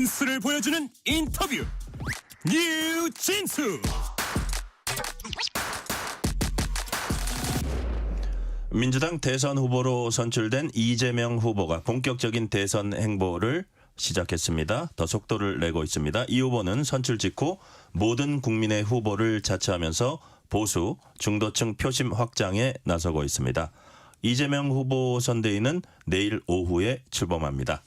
진수를 보여주는 인터뷰 뉴 진수. 민주당 대선 후보로 선출된 이재명 후보가 본격적인 대선 행보를 시작했습니다. 더 속도를 내고 있습니다. 이 후보는 선출 직후 모든 국민의 후보를 자처하면서 보수, 중도층 표심 확장에 나서고 있습니다. 이재명 후보 선대위는 내일 오후에 출범합니다.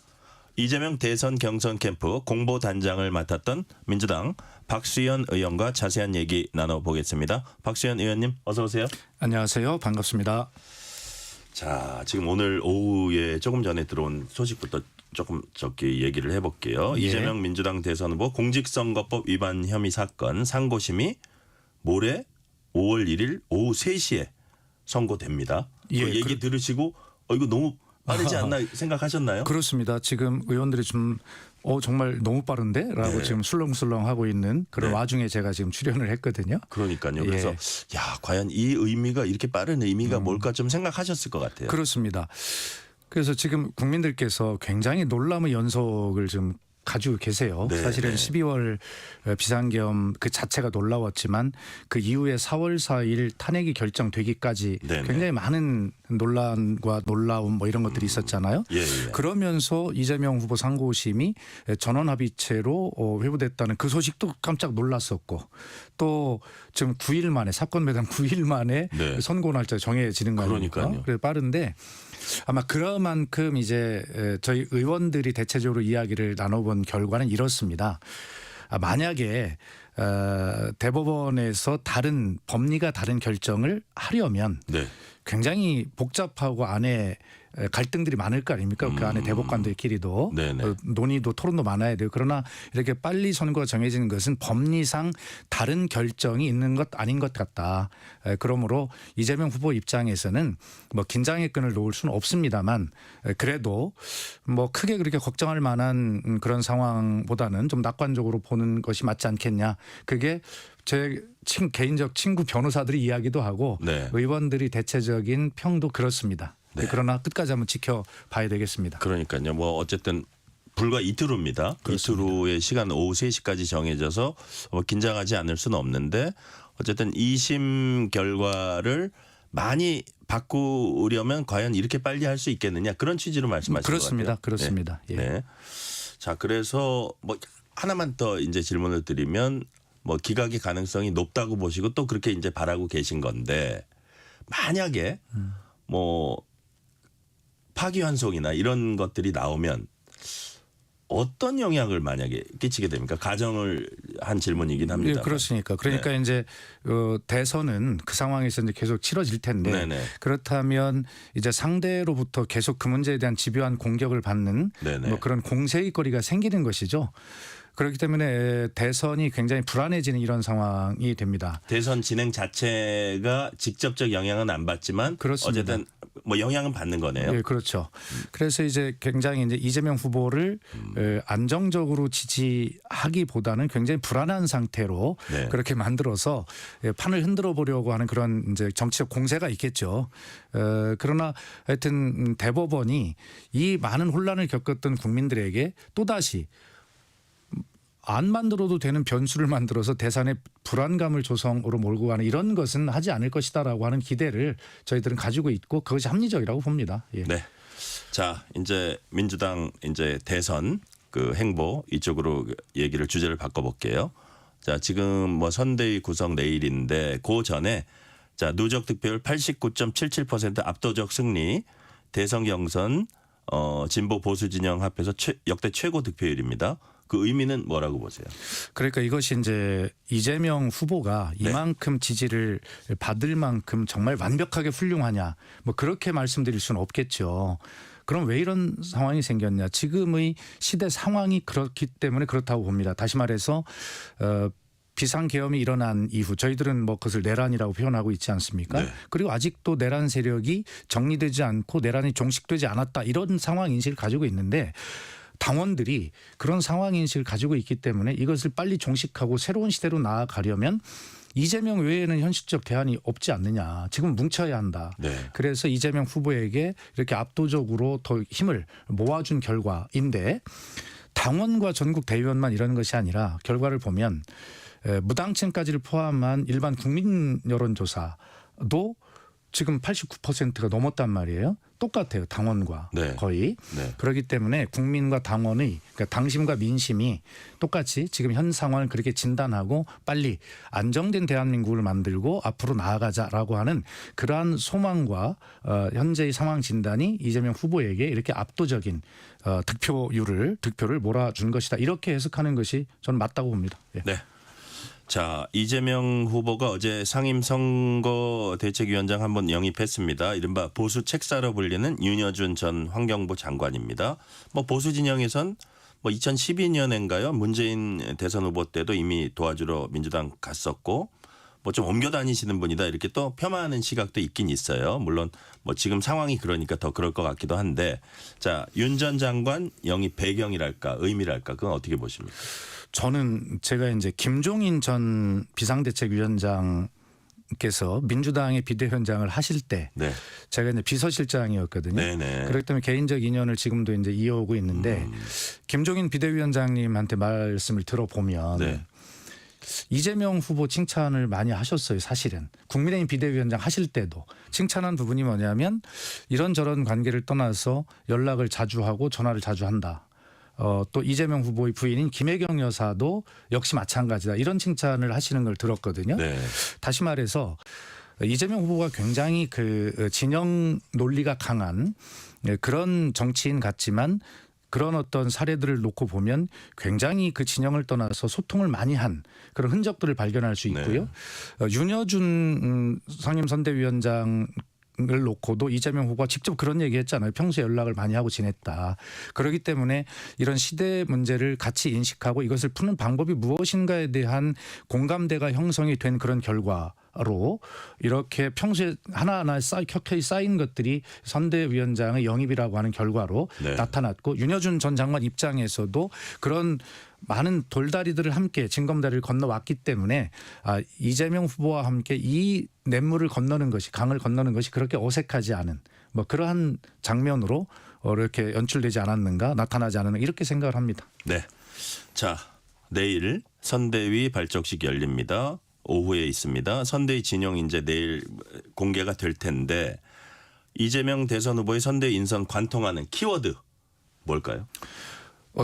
이재명 대선 경선 캠프 공보단장을 맡았던 민주당 박수현 의원과 자세한 얘기 나눠보겠습니다. 박수현 의원님 어서 오세요. 안녕하세요. 반갑습니다. 자, 지금 오늘 오후에 조금 전에 들어온 소식부터 조금 얘기를 해볼게요. 예. 이재명 민주당 대선 후보 공직선거법 위반 혐의 사건 상고심이 모레 5월 1일 오후 3시에 선고됩니다. 예, 그 얘기 들으시고 이거 너무 빠르지 않나 생각하셨나요? 그렇습니다. 지금 의원들이 좀 정말 너무 빠른데? 라고 네. 지금 술렁술렁 하고 있는 그런 네. 와중에 제가 지금 출연을 했거든요. 그러니까요. 예. 그래서 야 과연 이 의미가 이렇게 빠른 의미가 뭘까 좀 생각하셨을 것 같아요. 그렇습니다. 그래서 지금 국민들께서 굉장히 놀람의 연속을 좀 가지고 계세요. 네, 사실은 네. 12월 비상계엄 그 자체가 놀라웠지만 그 이후에 4월 4일 탄핵이 결정되기까지 네, 네. 굉장히 많은 논란과 놀라움 뭐 이런 것들이 있었잖아요. 예, 예. 그러면서 이재명 후보 상고심이 전원합의체로 회부됐다는 그 소식도 깜짝 놀랐었고 또 지금 9일 만에 사건 매당 9일 만에 네. 선고 날짜 정해지는 거 아닙니까? 그러니까요. 그래서 빠른데 아마 그만큼 이제 저희 의원들이 대체적으로 이야기를 나눠본 결과는 이렇습니다. 만약에 대법원에서 다른 법리가 다른 결정을 하려면 네. 굉장히 복잡하고 안에 갈등들이 많을 거 아닙니까? 그 안에 대법관들끼리도 네네. 논의도 토론도 많아야 돼요. 그러나 이렇게 빨리 선고가 정해지는 것은 법리상 다른 결정이 있는 것 아닌 것 같다. 그러므로 이재명 후보 입장에서는 뭐 긴장의 끈을 놓을 수는 없습니다만 그래도 뭐 크게 그렇게 걱정할 만한 그런 상황보다는 좀 낙관적으로 보는 것이 맞지 않겠냐. 그게 제 개인적 친구 변호사들이 이야기도 하고 네. 의원들이 대체적인 평도 그렇습니다. 네. 그러나 끝까지 한번 지켜봐야 되겠습니다. 그러니까요. 뭐 어쨌든 불과 이틀 후입니다. 이틀 후의 시간 오후 3시까지 정해져서 긴장하지 않을 수는 없는데 어쨌든 2심 결과를 많이 바꾸려면 과연 이렇게 빨리 할 수 있겠느냐 그런 취지로 말씀하신 그렇습니다. 것 같아요. 그렇습니다. 네. 예. 네. 자, 그래서 뭐 하나만 더 이제 질문을 드리면 뭐 기각의 가능성이 높다고 보시고 또 그렇게 이제 바라고 계신 건데 만약에 뭐 파기환송이나 이런 것들이 나오면 어떤 영향을 만약에 끼치게 됩니까? 가정을 한 질문이긴 합니다. 예, 그렇습니까. 그러니까 네. 이제 대선은 그 상황에서 이제 계속 치러질 텐데 네네. 그렇다면 이제 상대로부터 계속 그 문제에 대한 집요한 공격을 받는 네네. 뭐 그런 공세의 거리가 생기는 것이죠. 그렇기 때문에 대선이 굉장히 불안해지는 이런 상황이 됩니다. 대선 진행 자체가 직접적 영향은 안 받지만 그렇습니다. 어쨌든 뭐 영향은 받는 거네요. 예, 그렇죠. 그래서 이제 굉장히 이제 이재명 후보를 안정적으로 지지하기보다는 굉장히 불안한 상태로 네. 그렇게 만들어서 판을 흔들어 보려고 하는 그런 이제 정치적 공세가 있겠죠. 그러나 하여튼 대법원이 이 많은 혼란을 겪었던 국민들에게 또다시 안 만들어도 되는 변수를 만들어서 대선의 불안감을 조성으로 몰고 가는 이런 것은 하지 않을 것이다라고 하는 기대를 저희들은 가지고 있고 그것이 합리적이라고 봅니다. 예. 네. 자, 이제 민주당 이제 대선 그 행보 이쪽으로 얘기를 주제를 바꿔볼게요. 자, 지금 뭐 선대위 구성 내일인데 그 전에 자 누적 득표율 89.77% 압도적 승리 대선 경선 진보 보수 진영 합해서 역대 최고 득표율입니다. 그 의미는 뭐라고 보세요? 그러니까 이것이 이제 이재명 후보가 네. 이만큼 지지를 받을 만큼 정말 완벽하게 훌륭하냐 뭐 그렇게 말씀드릴 수는 없겠죠. 그럼 왜 이런 상황이 생겼냐. 지금의 시대 상황이 그렇기 때문에 그렇다고 봅니다. 다시 말해서 비상계엄이 일어난 이후 저희들은 뭐 그것을 내란이라고 표현하고 있지 않습니까? 네. 그리고 아직도 내란 세력이 정리되지 않고 내란이 종식되지 않았다 이런 상황 인식을 가지고 있는데 당원들이 그런 상황 인식을 가지고 있기 때문에 이것을 빨리 종식하고 새로운 시대로 나아가려면 이재명 외에는 현실적 대안이 없지 않느냐. 지금 뭉쳐야 한다. 네. 그래서 이재명 후보에게 이렇게 압도적으로 더 힘을 모아준 결과인데 당원과 전국 대의원만 이런 것이 아니라 결과를 보면 무당층까지를 포함한 일반 국민 여론조사도 지금 89%가 넘었단 말이에요. 똑같아요. 당원과 네. 거의. 네. 그렇기 때문에 국민과 당원의 그러니까 당심과 민심이 똑같이 지금 현 상황을 그렇게 진단하고 빨리 안정된 대한민국을 만들고 앞으로 나아가자라고 하는 그러한 소망과 현재의 상황 진단이 이재명 후보에게 이렇게 압도적인 득표를 몰아준 것이다. 이렇게 해석하는 것이 저는 맞다고 봅니다. 예. 네. 자, 이재명 후보가 어제 상임선거대책위원장 한번 영입했습니다. 이른바 보수 책사로 불리는 윤여준 전 환경부 장관입니다. 뭐 보수 진영에선 뭐 2012년인가요? 문재인 대선 후보 때도 이미 도와주러 민주당 갔었고 뭐 좀 옮겨 다니시는 분이다 이렇게 또 폄하하는 시각도 있긴 있어요. 물론 뭐 지금 상황이 그러니까 더 그럴 것 같기도 한데 자, 윤 전 장관 영입 배경이랄까 의미랄까 그건 어떻게 보십니까? 저는 제가 이제 김종인 전 비상대책위원장께서 민주당의 비대위원장을 하실 때 네. 제가 이제 비서실장이었거든요. 네네. 그렇기 때문에 개인적 인연을 지금도 이제 이어오고 있는데 김종인 비대위원장님한테 말씀을 들어보면 네. 이재명 후보 칭찬을 많이 하셨어요. 사실은 국민의힘 비대위원장 하실 때도 칭찬한 부분이 뭐냐면 이런저런 관계를 떠나서 연락을 자주 하고 전화를 자주 한다. 또 이재명 후보의 부인인 김혜경 여사도 역시 마찬가지다. 이런 칭찬을 하시는 걸 들었거든요. 네. 다시 말해서 이재명 후보가 굉장히 그 진영 논리가 강한 그런 정치인 같지만 그런 어떤 사례들을 놓고 보면 굉장히 그 진영을 떠나서 소통을 많이 한 그런 흔적들을 발견할 수 있고요. 윤여준 상임선대위원장 을 놓고도 이재명 후보가 직접 그런 얘기했잖아요. 평소에 연락을 많이 하고 지냈다. 그렇기 때문에 이런 시대 문제를 같이 인식하고 이것을 푸는 방법이 무엇인가에 대한 공감대가 형성이 된 그런 결과로 이렇게 평소에 하나하나 켜켜이 쌓인 것들이 선대위원장의 영입이라고 하는 결과로 네. 나타났고 윤여준 전 장관 입장에서도 그런 많은 돌다리들을 함께 징검다리를 건너왔기 때문에 이재명 후보와 함께 이 냇물을 건너는 것이 강을 건너는 것이 그렇게 어색하지 않은 뭐 그러한 장면으로 이렇게 연출되지 않았는가 나타나지 않았는가 이렇게 생각을 합니다. 네. 자, 내일 선대위 발족식 열립니다. 오후에 있습니다. 선대위 진영 이제 내일 공개가 될 텐데 이재명 대선 후보의 선대위 인선 관통하는 키워드 뭘까요?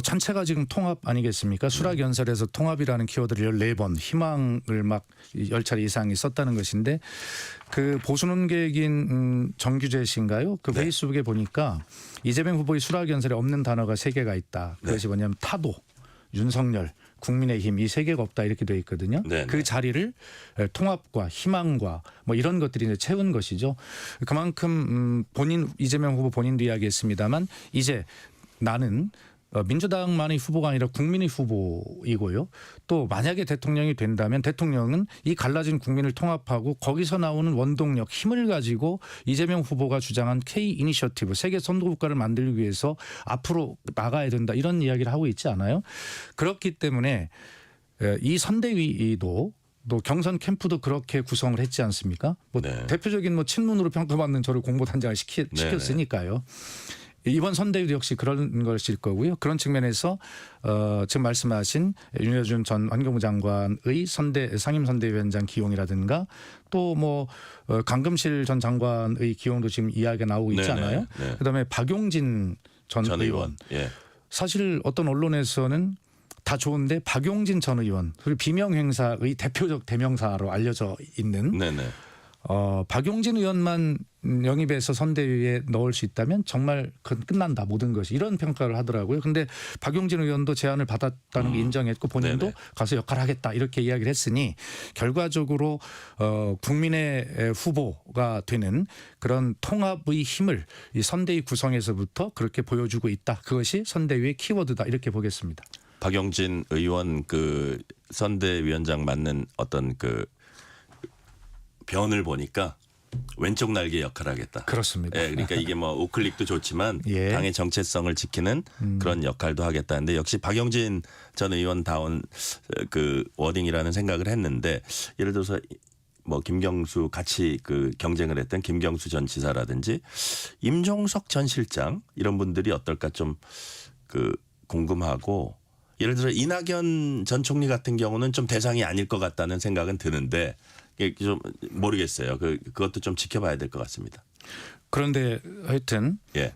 전체가 지금 통합 아니겠습니까? 수락연설에서 통합이라는 키워드를 14번 희망을 막 10차례 이상이 썼다는 것인데 그 보수논객인 정규재 씨인가요? 그 네. 페이스북에 보니까 이재명 후보의 수락연설에 없는 단어가 3개가 있다. 그것이 뭐냐면 타도, 윤석열, 국민의힘 이 3개가 없다 이렇게 돼 있거든요. 네, 그 네. 자리를 통합과 희망과 뭐 이런 것들이 이제 채운 것이죠. 그만큼 이재명 후보 본인도 이야기했습니다만 이제 나는 민주당만의 후보가 아니라 국민의 후보이고요. 또 만약에 대통령이 된다면 대통령은 이 갈라진 국민을 통합하고 거기서 나오는 원동력, 힘을 가지고 이재명 후보가 주장한 K 이니셔티브, 세계 선도국가를 만들기 위해서 앞으로 나가야 된다. 이런 이야기를 하고 있지 않아요? 그렇기 때문에 이 선대위도 또 경선 캠프도 그렇게 구성을 했지 않습니까? 뭐 네. 대표적인 뭐 친문으로 평가받는 저를 공보단장을 시켰으니까요. 이번 선대위도 역시 그런 것일 거고요. 그런 측면에서 지금 말씀하신 윤여준 전 환경부 장관의 상임선대위원장 기용이라든가 또 뭐 강금실 전 장관의 기용도 지금 이야기가 나오고 있잖아요. 네네. 네. 그다음에 박용진 전 의원. 예. 사실 어떤 언론에서는 다 좋은데 박용진 전 의원 그리고 비명 행사의 대표적 대명사로 알려져 있는 네네. 박용진 의원만 영입해서 선대위에 넣을 수 있다면 정말 끝난다 모든 것이 이런 평가를 하더라고요. 그런데 박용진 의원도 제안을 받았다는 게 인정했고 본인도 네네. 가서 역할을 하겠다 이렇게 이야기를 했으니 결과적으로 국민의 후보가 되는 그런 통합의 힘을 이 선대위 구성에서부터 그렇게 보여주고 있다. 그것이 선대위의 키워드다 이렇게 보겠습니다. 박용진 의원 그 선대위원장 맡는 어떤 그 변을 보니까 왼쪽 날개 역할을 하겠다. 그렇습니다. 예, 그러니까 이게 뭐 우클릭도 좋지만 예. 당의 정체성을 지키는 그런 역할도 하겠다는데 역시 박용진 전 의원다운 그 워딩이라는 생각을 했는데 예를 들어서 뭐 김경수 같이 그 경쟁을 했던 김경수 전 지사라든지 임종석 전 실장 이런 분들이 어떨까 좀 그 궁금하고 예를 들어 이낙연 전 총리 같은 경우는 좀 대상이 아닐 것 같다는 생각은 드는데 이게 좀 모르겠어요. 그것도 좀 지켜봐야 될 것 같습니다. 그런데 하여튼 예.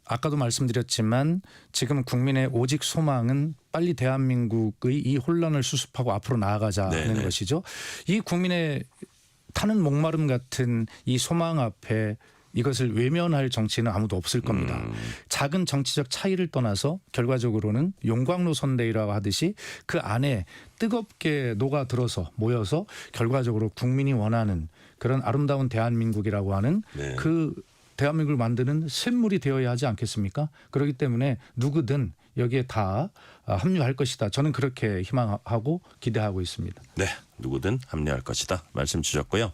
아까도 말씀드렸지만 지금 국민의 오직 소망은 빨리 대한민국의 이 혼란을 수습하고 앞으로 나아가자는 네네. 것이죠. 이 국민의 타는 목마름 같은 이 소망 앞에 이것을 외면할 정치는 아무도 없을 겁니다. 작은 정치적 차이를 떠나서 결과적으로는 용광로 선대위라고 하듯이 그 안에 뜨겁게 녹아들어서 모여서 결과적으로 국민이 원하는 그런 아름다운 대한민국이라고 하는 네. 그 대한민국을 만드는 샘물이 되어야 하지 않겠습니까? 그렇기 때문에 누구든 여기에 다 합류할 것이다. 저는 그렇게 희망하고 기대하고 있습니다. 네, 누구든 합류할 것이다 말씀 주셨고요.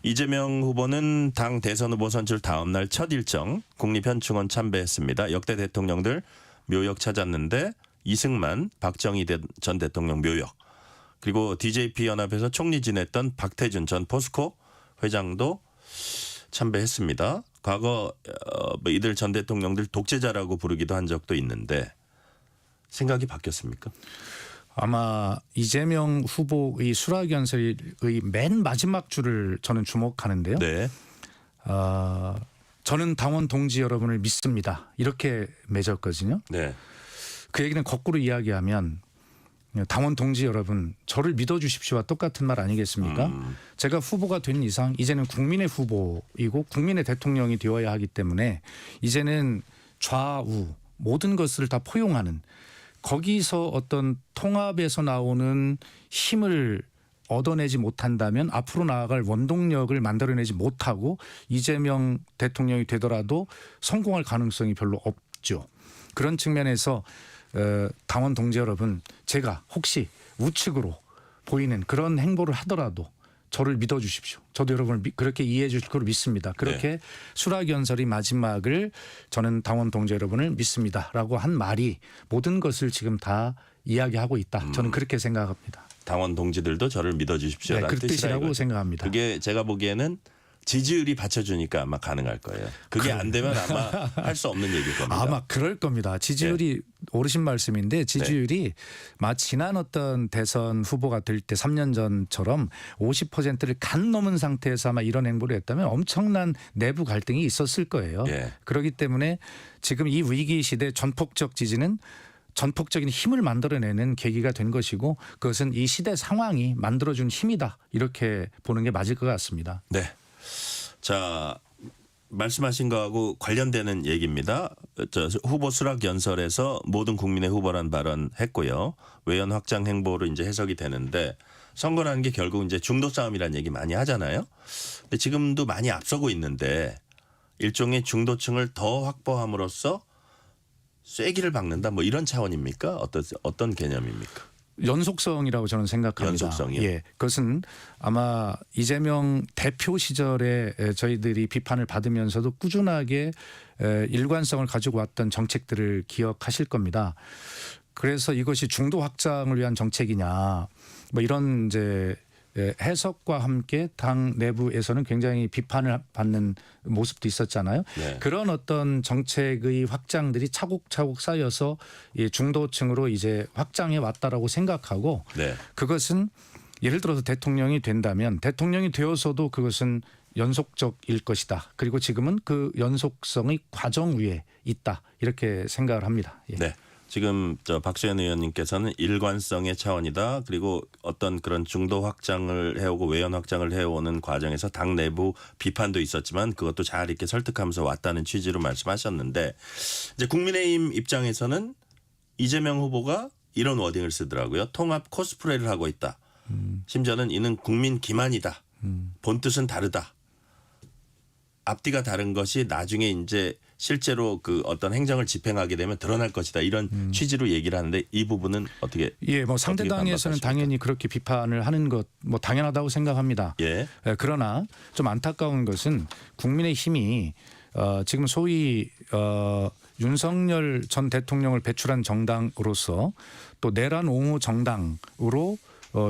이재명 후보는 당 대선 후보 선출 다음 날 첫 일정 국립현충원 참배했습니다. 역대 대통령들 묘역 찾았는데 이승만, 박정희 전 대통령 묘역 그리고 DJP 연합에서 총리 지냈던 박태준 전 포스코 회장도 참배했습니다. 과거 이들 전 대통령들 독재자라고 부르기도 한 적도 있는데 생각이 바뀌었습니까? 아마 이재명 후보의 수락연설의 맨 마지막 줄을 저는 주목하는데요. 네. 저는 당원 동지 여러분을 믿습니다. 이렇게 맺었거든요. 네. 그 얘기는 거꾸로 이야기하면 당원 동지 여러분 저를 믿어주십시오와 똑같은 말 아니겠습니까? 제가 후보가 된 이상 이제는 국민의 후보이고 국민의 대통령이 되어야 하기 때문에 이제는 좌우 모든 것을 다 포용하는 거기서 어떤 통합에서 나오는 힘을 얻어내지 못한다면 앞으로 나아갈 원동력을 만들어내지 못하고 이재명 대통령이 되더라도 성공할 가능성이 별로 없죠. 그런 측면에서 당원 동지 여러분 제가 혹시 우측으로 보이는 그런 행보를 하더라도 저를 믿어주십시오. 저도 여러분을 그렇게 이해해 주실 거로 믿습니다. 그렇게 네. 수락연설이 마지막을 저는 당원 동지 여러분을 믿습니다라고 한 말이 모든 것을 지금 다 이야기하고 있다. 저는 그렇게 생각합니다. 당원 동지들도 저를 믿어주십시오라는 네, 그 뜻이라 뜻이라고 이거죠. 생각합니다. 그게 제가 보기에는 지지율이 받쳐주니까 아마 가능할 거예요. 그게 안 되면 아마 할 수 없는 얘기일 겁니다. 아마 그럴 겁니다. 지지율이 오르신 말씀인데 지지율이 마치 지난 어떤 대선 후보가 될 때 3년 전처럼 50%를 간 넘은 상태에서 아마 이런 행보를 했다면 엄청난 내부 갈등이 있었을 거예요. 예. 그렇기 때문에 지금 이 위기 시대 전폭적 지지는 전폭적인 힘을 만들어내는 계기가 된 것이고 그것은 이 시대 상황이 만들어준 힘이다. 이렇게 보는 게 맞을 것 같습니다. 네. 자, 말씀하신 거하고 관련되는 얘기입니다. 후보 수락 연설에서 모든 국민의 후보란 발언했고요. 외연 확장 행보로 이제 해석이 되는데 선거라는 게 결국 이제 중도 싸움이라는 얘기 많이 하잖아요. 근데 지금도 많이 앞서고 있는데 일종의 중도층을 더 확보함으로써 쐐기를 박는다 뭐 이런 차원입니까? 어떤 개념입니까? 연속성이라고 저는 생각합니다. 연속성이요? 예, 그것은 아마 이재명 대표 시절에 저희들이 비판을 받으면서도 꾸준하게 일관성을 가지고 왔던 정책들을 기억하실 겁니다. 그래서 이것이 중도 확장을 위한 정책이냐, 뭐 이런 이제 해석과 함께 당 내부에서는 굉장히 비판을 받는 모습도 있었잖아요. 네. 그런 어떤 정책의 확장들이 차곡차곡 쌓여서 이 중도층으로 이제 확장해 왔다라고 생각하고 네. 그것은 예를 들어서 대통령이 된다면 대통령이 되어서도 그것은 연속적일 것이다. 그리고 지금은 그 연속성의 과정 위에 있다. 이렇게 생각을 합니다. 예. 네. 지금 박수현 의원님께서는 일관성의 차원이다. 그리고 어떤 그런 중도 확장을 해오고 외연 확장을 해오는 과정에서 당 내부 비판도 있었지만 그것도 잘 이렇게 설득하면서 왔다는 취지로 말씀하셨는데 이제 국민의힘 입장에서는 이재명 후보가 이런 워딩을 쓰더라고요. 통합 코스프레를 하고 있다. 심지어는 이는 국민 기만이다. 본 뜻은 다르다. 앞뒤가 다른 것이 나중에 이제 실제로 그 어떤 행정을 집행하게 되면 드러날 것이다. 이런 취지로 얘기를 하는데 이 부분은 어떻게? 예, 뭐 상대당에서는 반박하십니까? 당연히 그렇게 비판을 하는 것 뭐 당연하다고 생각합니다. 예. 그러나 좀 안타까운 것은 국민의힘이 지금 소위 윤석열 전 대통령을 배출한 정당으로서 또 내란 옹호 정당으로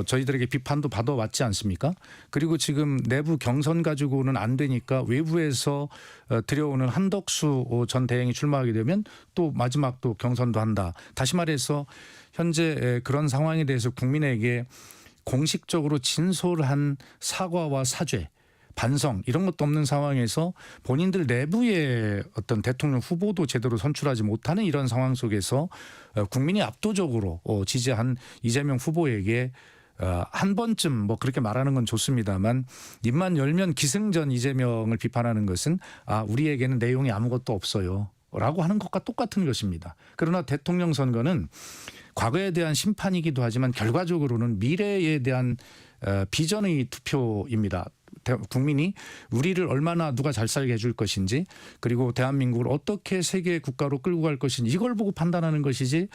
저희들에게 비판도 받아왔지 않습니까? 그리고 지금 내부 경선 가지고는 안 되니까 외부에서 들여오는 한덕수 전 대행이 출마하게 되면 또 마지막 또 경선도 한다. 다시 말해서 현재 그런 상황에 대해서 국민에게 공식적으로 진솔한 사과와 사죄, 반성 이런 것도 없는 상황에서 본인들 내부의 어떤 대통령 후보도 제대로 선출하지 못하는 이런 상황 속에서 국민이 압도적으로 지지한 이재명 후보에게 한 번쯤 뭐 그렇게 말하는 건 좋습니다만 입만 열면 기승전 이재명을 비판하는 것은 우리에게는 내용이 아무것도 없어요 라고 하는 것과 똑같은 것입니다. 그러나 대통령 선거는 과거에 대한 심판이기도 하지만 결과적으로는 미래에 대한 비전의 투표입니다. 국민이 우리를 얼마나 누가 잘 살게 해줄 것인지 그리고 대한민국을 어떻게 세계 국가로 끌고 갈 것인지 이걸 보고 판단하는 것이지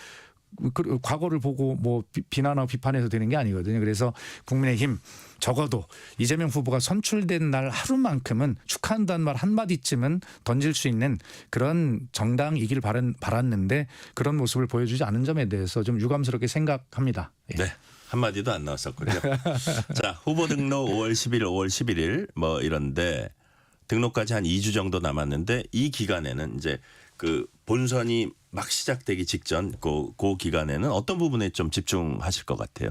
과거를 보고 뭐 비난하고 비판해서 되는 게 아니거든요. 그래서 국민의힘 적어도 이재명 후보가 선출된 날 하루만큼은 축하한다는 말 한마디쯤은 던질 수 있는 그런 정당이길 바랐는데 그런 모습을 보여주지 않은 점에 대해서 좀 유감스럽게 생각합니다. 예. 네. 한마디도 안 나왔었군요. 자, 후보 등록 5월 10일, 5월 11일 뭐 이런데 등록까지 한 2주 정도 남았는데 이 기간에는 이제 그 본선이 막 시작되기 직전 그 기간에는 어떤 부분에 좀 집중하실 것 같아요?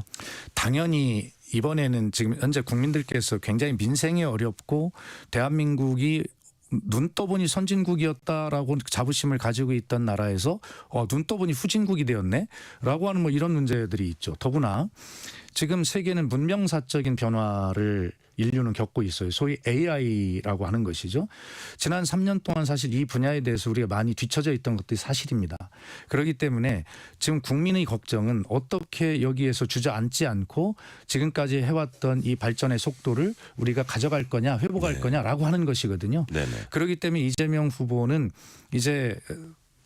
당연히 이번에는 지금 현재 국민들께서 굉장히 민생이 어렵고 대한민국이 눈 떠보니 선진국이었다라고 자부심을 가지고 있던 나라에서 눈 떠보니 후진국이 되었네라고 하는 뭐 이런 문제들이 있죠. 더구나 지금 세계는 문명사적인 변화를 인류는 겪고 있어요. 소위 AI라고 하는 것이죠. 지난 3년 동안 사실 이 분야에 대해서 우리가 많이 뒤처져 있던 것들이 사실입니다. 그렇기 때문에 지금 국민의 걱정은 어떻게 여기에서 주저앉지 않고 지금까지 해왔던 이 발전의 속도를 우리가 가져갈 거냐 회복할 거냐라고 하는 것이거든요. 네네. 그렇기 때문에 이재명 후보는 이제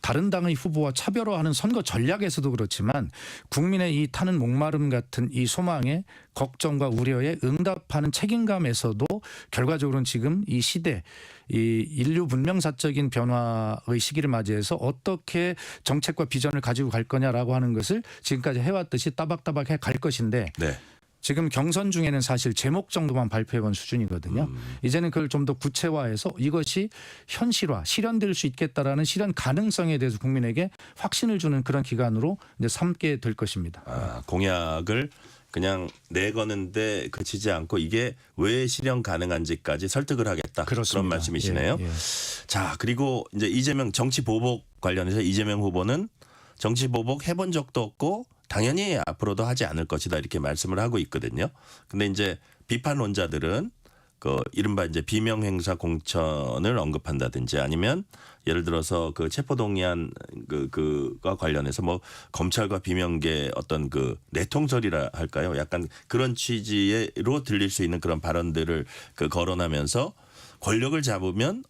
다른 당의 후보와 차별화하는 선거 전략에서도 그렇지만 국민의 이 타는 목마름 같은 이 소망에 걱정과 우려에 응답하는 책임감에서도 결과적으로는 지금 이 시대 이 인류 문명사적인 변화의 시기를 맞이해서 어떻게 정책과 비전을 가지고 갈 거냐라고 하는 것을 지금까지 해왔듯이 따박따박 해 갈 것인데 네. 지금 경선 중에는 사실 제목 정도만 발표해본 수준이거든요. 이제는 그걸 좀 더 구체화해서 이것이 현실화, 실현될 수 있겠다라는 실현 가능성에 대해서 국민에게 확신을 주는 그런 기간으로 이제 삼게 될 것입니다. 공약을 그냥 내거는데 그치지 않고 이게 왜 실현 가능한지까지 설득을 하겠다. 그렇습니다. 그런 말씀이시네요. 예, 예. 자, 그리고 이제 이재명 정치 보복 관련해서 이재명 후보는 정치 보복 해본 적도 없고 당연히 앞으로도 하지 않을 것이다 이렇게 말씀을 하고 있거든요. 근데 이제 비판론자들은 그 이른바 이제 비명 행사 공천을 언급한다든지 아니면 예를 들어서 그 체포동의안 그가 관련해서 뭐 검찰과 비명계 어떤 그 내통설이라 할까요? 약간 그런 취지로 들릴 수 있는 그런 발언들을 거론하면서 권력을 잡으면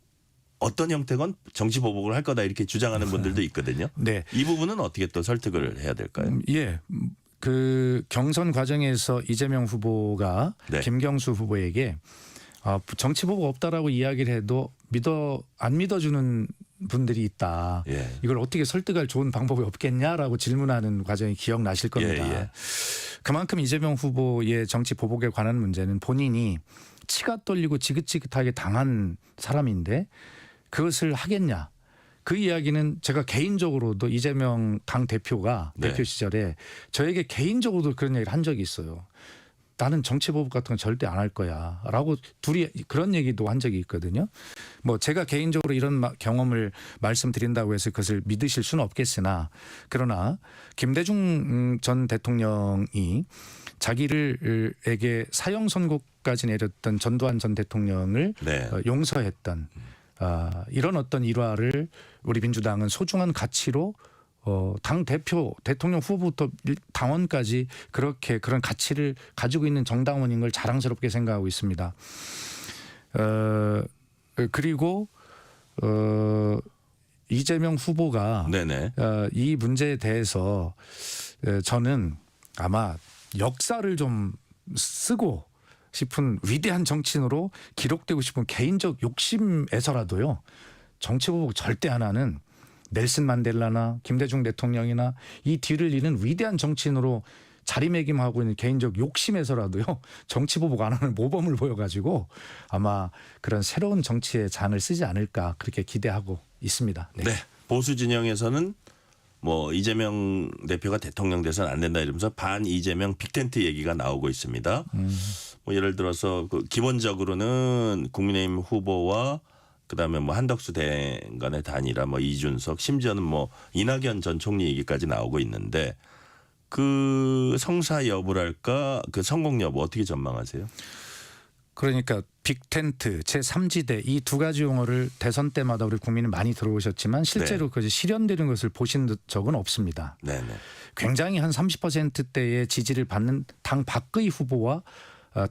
어떤 형태건 정치 보복을 할 거다 이렇게 주장하는 분들도 있거든요. 네. 이 부분은 어떻게 또 설득을 해야 될까요? 예. 그 경선 과정에서 이재명 후보가 네. 김경수 후보에게 정치 보복 없다라고 이야기를 해도 안 믿어주는 분들이 있다. 예. 이걸 어떻게 설득할 좋은 방법이 없겠냐라고 질문하는 과정이 기억나실 겁니다. 예. 그만큼 이재명 후보의 정치 보복에 관한 문제는 본인이 치가 떨리고 지긋지긋하게 당한 사람인데 그것을 하겠냐. 그 이야기는 제가 개인적으로도 이재명 당 대표가 네. 대표 시절에 저에게 개인적으로도 그런 얘기를 한 적이 있어요. 나는 정치 보복 같은 건 절대 안 할 거야 라고 둘이 그런 얘기도 한 적이 있거든요. 뭐 제가 개인적으로 이런 경험을 말씀드린다고 해서 그것을 믿으실 수는 없겠으나 그러나 김대중 전 대통령이 자기를에게 사형 선고까지 내렸던 전두환 전 대통령을 네. 용서했던 이런 어떤 일화를 우리 민주당은 소중한 가치로 당 대표, 대통령 후보부터 당원까지 그렇게 그런 가치를 가지고 있는 정당원인 걸 자랑스럽게 생각하고 있습니다. 그리고 이재명 후보가 네네. 이 문제에 대해서 저는 아마 역사를 좀 쓰고 싶은 위대한 정치인으로 기록되고 싶은 개인적 욕심에서라도요. 정치 보복 절대 안 하는 넬슨 만델라나 김대중 대통령이나 이 뒤를 잇는 위대한 정치인으로 자리매김하고 있는 개인적 욕심에서라도요 정치 보복 안 하는 모범을 보여가지고 아마 그런 새로운 정치의 장을 쓰지 않을까 그렇게 기대하고 있습니다. 네. 네. 보수 진영에서는 뭐 이재명 대표가 대통령 돼서는 안 된다 이러면서 반 이재명 빅텐트 얘기가 나오고 있습니다. 뭐 예를 들어서 그 기본적으로는 국민의힘 후보와 그다음에 뭐 한덕수 대행 간의 단일화, 뭐 이준석, 심지어는 뭐 이낙연 전 총리 얘기까지 나오고 있는데 그 성사 여부랄까 그 성공 여부 어떻게 전망하세요? 그러니까 빅텐트, 제3지대 이 두 가지 용어를 대선 때마다 우리 국민이 많이 들어오셨지만 실제로 그것이 실현되는 것을 보신 적은 없습니다. 네네. 굉장히 한 30%대의 지지를 받는 당 밖의 후보와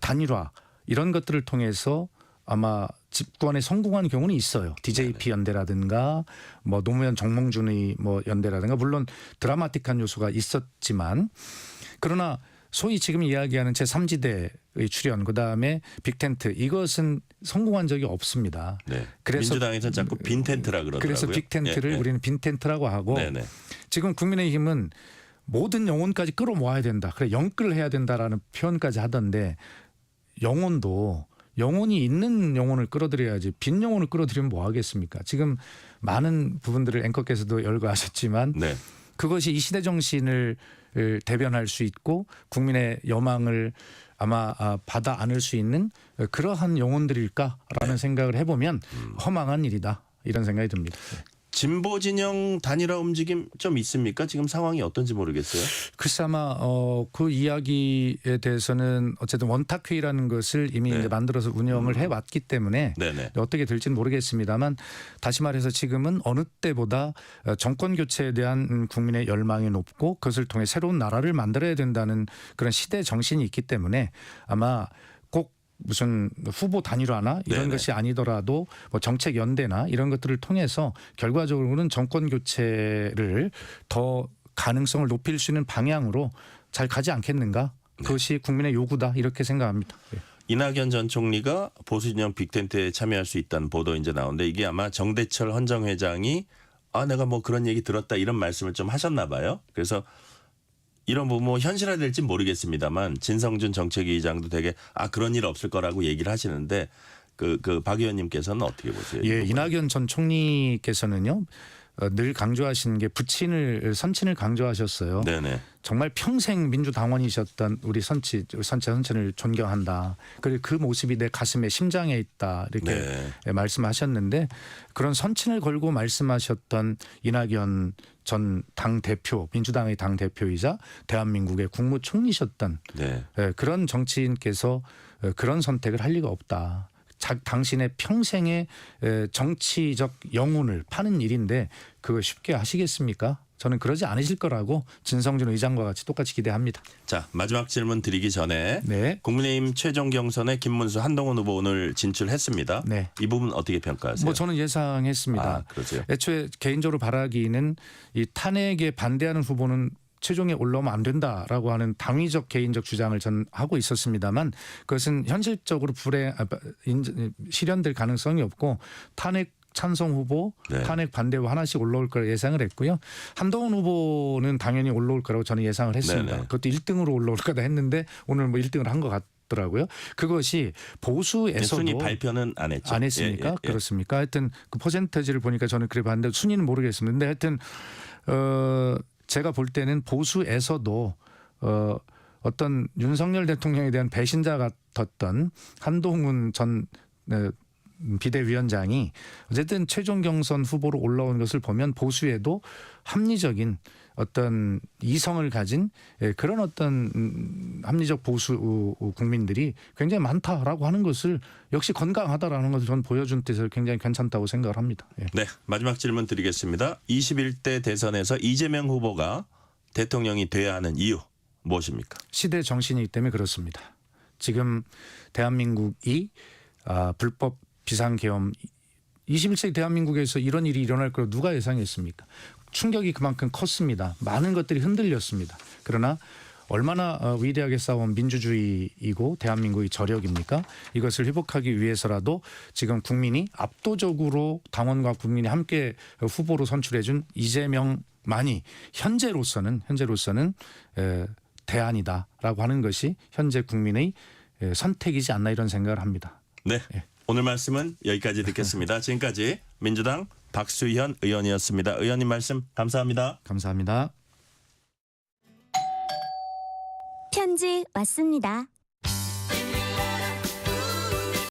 단일화 이런 것들을 통해서 아마 집권에 성공한 경우는 있어요. DJP 연대라든가 뭐 노무현 정몽준의 뭐 연대라든가 물론 드라마틱한 요소가 있었지만 그러나 소위 지금 이야기하는 제3지대의 출현 그다음에 빅텐트 이것은 성공한 적이 없습니다. 네. 그래서 민주당에서는 자꾸 빈텐트라 그러더라고요. 그래서 빅텐트를 예, 예. 우리는 빈텐트라고 하고 네네. 지금 국민의힘은 모든 영혼까지 끌어모아야 된다. 그래 영끌을 해야 된다라는 표현까지 하던데 영혼이 있는 영혼을 끌어들여야지 빈 영혼을 끌어들이면 뭐 하겠습니까? 지금 많은 부분들을 앵커께서도 열거하셨지만 네. 그것이 이 시대 정신을 대변할 수 있고 국민의 여망을 아마 받아 안을 수 있는 그러한 영혼들일까라는 생각을 해보면 허망한 일이다 이런 생각이 듭니다. 진보 진영 단일화 움직임 좀 있습니까? 지금 상황이 어떤지 모르겠어요. 글쎄 아마 그 이야기에 대해서는 어쨌든 원탁회의라는 것을 이미 네. 이제 만들어서 운영을 해왔기 때문에 네네. 어떻게 될지는 모르겠습니다만 다시 말해서 지금은 어느 때보다 정권 교체에 대한 국민의 열망이 높고 그것을 통해 새로운 나라를 만들어야 된다는 그런 시대 정신이 있기 때문에 아마 꼭 무슨 후보 단일화나 이런 네네. 것이 아니더라도 뭐 정책 연대나 이런 것들을 통해서 결과적으로는 정권 교체를 더 가능성을 높일 수 있는 방향으로 잘 가지 않겠는가? 그것이 국민의 요구다 이렇게 생각합니다. 네. 이낙연 전 총리가 보수진영 빅텐트에 참여할 수 있다는 보도 이제 나오는데 이게 아마 정대철 헌정회장이 내가 뭐 그런 얘기 들었다 이런 말씀을 좀 하셨나 봐요. 그래서 이런 부분 뭐 현실화될지 모르겠습니다만 진성준 정책위 의장도 되게 그런 일 없을 거라고 얘기를 하시는데 그 박 의원님께서는 어떻게 보세요? 예, 이낙연 전 총리께서는요 늘 강조하시는 게 선친을 강조하셨어요. 네네. 정말 평생 민주당원이셨던 우리 선친을 존경한다. 그리고 그 모습이 내 가슴에 심장에 있다 이렇게 말씀하셨는데 그런 선친을 걸고 말씀하셨던 이낙연 전 당대표 민주당의 당대표이자 대한민국의 국무총리셨던 그런 정치인께서 그런 선택을 할 리가 없다. 당신의 평생의 정치적 영혼을 파는 일인데 그거 쉽게 하시겠습니까? 저는 그러지 않으실 거라고 진성준 의장과 같이 똑같이 기대합니다. 자, 마지막 질문 드리기 전에 네. 국민의힘 최종 경선에 김문수 한동훈 후보 오늘 진출했습니다. 네. 이 부분 어떻게 평가하세요? 뭐 저는 예상했습니다. 그러세요? 애초에 개인적으로 바라기는 이 탄핵에 반대하는 후보는 최종에 올라오면 안 된다라고 하는 당위적 개인적 주장을 전 하고 있었습니다만 그것은 현실적으로 실현될 가능성이 없고 탄핵 찬성 후보, 탄핵 반대 후보 하나씩 올라올 걸 예상을 했고요. 한동훈 후보는 당연히 올라올 거라고 저는 예상을 했습니다. 네네. 그것도 1등으로 올라올 거다 했는데 오늘 뭐 1등을 한 것 같더라고요. 그것이 보수에서도 순위 발표는 안 했죠. 안 했습니까? 그렇습니까? 하여튼 그 퍼센테이지를 보니까 저는 그래 봤는데 순위는 모르겠습니다. 근데 하여튼 제가 볼 때는 보수에서도 어떤 윤석열 대통령에 대한 배신자 같았던 한동훈 전 비대위원장이 어쨌든 최종 경선 후보로 올라온 것을 보면 보수에도 합리적인 어떤 이성을 가진 그런 어떤 합리적 보수 국민들이 굉장히 많다라고 하는 것을 역시 건강하다라는 것을 저는 보여준 뜻에서 굉장히 괜찮다고 생각을 합니다. 예. 네, 마지막 질문 드리겠습니다. 21대 대선에서 이재명 후보가 대통령이 돼야 하는 이유 무엇입니까? 시대 정신이기 때문에 그렇습니다. 지금 대한민국이 불법 비상계엄 21세기 대한민국에서 이런 일이 일어날 거라고 누가 예상했습니까? 충격이 그만큼 컸습니다. 많은 것들이 흔들렸습니다. 그러나 얼마나 위대하게 싸운 민주주의이고 대한민국의 저력입니까? 이것을 회복하기 위해서라도 지금 국민이 압도적으로 당원과 국민이 함께 후보로 선출해 준 이재명만이 현재로서는 대안이다라고 하는 것이 현재 국민의 선택이지 않나 이런 생각을 합니다. 네. 오늘 말씀은 여기까지 듣겠습니다. 지금까지 민주당 박수현 의원이었습니다. 의원님 말씀 감사합니다. 감사합니다. 편지 왔습니다.